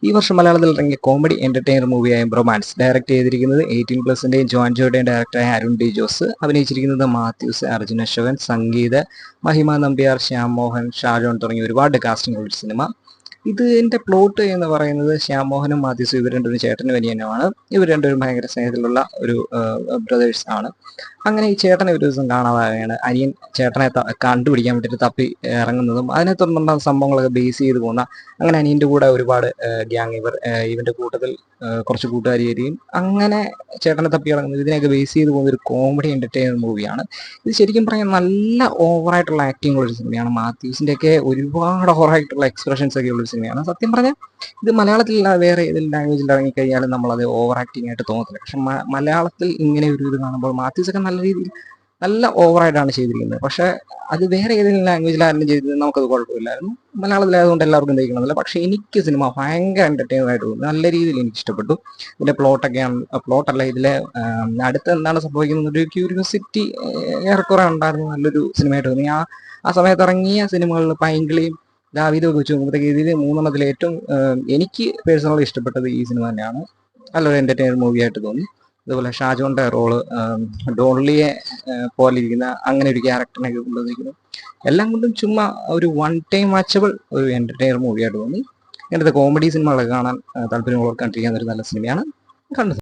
ഈ വർഷം മലയാളത്തിൽ ഇറങ്ങിയ കോമഡി എന്റർടൈനർ മൂവിയായ റൊമാൻസ് ഡയറക്ട് ചെയ്തിരിക്കുന്നത് 18+ന്റെയും ജോൻജോയുടെയും ഡയറക്ടറായ അരുൺ ഡി ജോസ്. അഭിനയിച്ചിരിക്കുന്നത് മാത്യൂസ്, അർജുൻ അശോകൻ, സംഗീത, മഹിമ നമ്പ്യാർ, ശ്യാം മോഹൻ, ഷാജോൺ തുടങ്ങിയ ഒരുപാട് കാസ്റ്റിംഗ് ഉള്ള സിനിമ. ഇതിന്റെ പ്ലോട്ട് എന്ന് പറയുന്നത് ശ്യാം മോഹനും മാത്യൂസും ഇവർ രണ്ടുപേരും ചേട്ടനും അനിയനുമാണ്. ഇവർ രണ്ടുപേരും ഭയങ്കര സ്നേഹത്തിലുള്ള ഒരു ബ്രദേഴ്സ് ആണ്. അങ്ങനെ ഈ ചേട്ടനെ ഒരു ദിവസം കാണാതാവുകയാണ്. അനിയൻ ചേട്ടനെ കണ്ടുപിടിക്കാൻ വേണ്ടിയിട്ട് തപ്പി ഇറങ്ങുന്നതും അതിനെ തുടർന്നുള്ള സംഭവങ്ങളൊക്കെ ബേസ് ചെയ്ത് പോകുന്ന, അങ്ങനെ അനിയന്റെ കൂടെ ഒരുപാട് ഗ്യാങ് ഇവന്റെ കൂട്ടത്തിൽ കുറച്ച് കൂട്ടുകാരിയും അങ്ങനെ ചേട്ടനെ തപ്പി ഇറങ്ങുന്നത്, ഇതിനെയൊക്കെ ബേസ് ചെയ്ത് പോകുന്ന ഒരു കോമഡി എന്റർടൈനർ മൂവിയാണ്. ഇത് ശരിക്കും പറയാൻ നല്ല ഓവറായിട്ടുള്ള ആക്ടിംഗ് ഉള്ള ഒരു സിനിമയാണ്. മാത്യൂസിന്റെ ഒക്കെ ഒരുപാട് ഓവറായിട്ടുള്ള എക്സ്പ്രഷൻസ് ഒക്കെ ഉള്ള ഒരു സിനിമയാണ്. സത്യം പറഞ്ഞാൽ ഇത് മലയാളത്തിൽ വേറെ ഏതെങ്കിലും ലാംഗ്വേജിൽ ഇറങ്ങിക്കഴിഞ്ഞാലും നമ്മളത് ഓവർ ആക്ടിങ് ആയിട്ട് തോന്നത്തില്ല. പക്ഷെ മലയാളത്തിൽ ഇങ്ങനെ ഒരു ഇത് കാണുമ്പോൾ മാത്യൂസ് ഒക്കെ നല്ല രീതിയിൽ നല്ല ഓവറായിട്ടാണ് ചെയ്തിരിക്കുന്നത്. പക്ഷെ അത് വേറെ ഏതെങ്കിലും ലാംഗ്വേജിലായിരുന്നു ചെയ്തിരുന്നത് നമുക്കത് കുഴപ്പമില്ലായിരുന്നു. മലയാളത്തിലായതുകൊണ്ട് എല്ലാവർക്കും തയ്ക്കണമെന്നില്ല. പക്ഷെ എനിക്ക് സിനിമ ഭയങ്കര എന്റർടൈനർ ആയിട്ട് തോന്നി. നല്ല രീതിയിൽ എനിക്ക് ഇഷ്ടപ്പെട്ടു. ഇതിന്റെ പ്ലോട്ടല്ല, ഇതിലെ അടുത്ത് എന്താണ് സംഭവിക്കുന്നത് ഒരു ക്യൂരിയോസിറ്റി ഏറെക്കുറെ ഉണ്ടായിരുന്നു. നല്ലൊരു സിനിമയായിട്ട് തോന്നി. ആ സമയത്ത് ഇറങ്ങിയ സിനിമകളിൽ പൈങ്കിളിയും ദാവീദൊക്കെ വെച്ച് നോക്കുമ്പോഴത്തേക്ക് ഇതിൽ മൂന്നെണ്ണത്തിൽ ഏറ്റവും എനിക്ക് പേഴ്സണലി ഇഷ്ടപ്പെട്ടത് ഈ സിനിമ തന്നെയാണ്. നല്ലൊരു എന്റർടൈനർ മൂവിയായിട്ട് തോന്നി. അതുപോലെ ഷാജോന്റെ റോള്, ഡോൺലിയെ പോലെ ഇരിക്കുന്ന അങ്ങനെ ഒരു ക്യാരക്ടറിനെ കൊണ്ടുവന്നിരിക്കുന്നു. എല്ലാം കൊണ്ടും ചുമ്മാ ഒരു വൺ ടൈം വാച്ചബിൾ ഒരു എന്റർടൈനർ മൂവിയായിട്ട് തോന്നി. ഇങ്ങനത്തെ കോമഡി സിനിമകളൊക്കെ കാണാൻ താല്പര്യമുള്ളവർക്ക് കണ്ടിരിക്കാൻ ഒരു നല്ല സിനിമയാണ്. കണ്ടത്.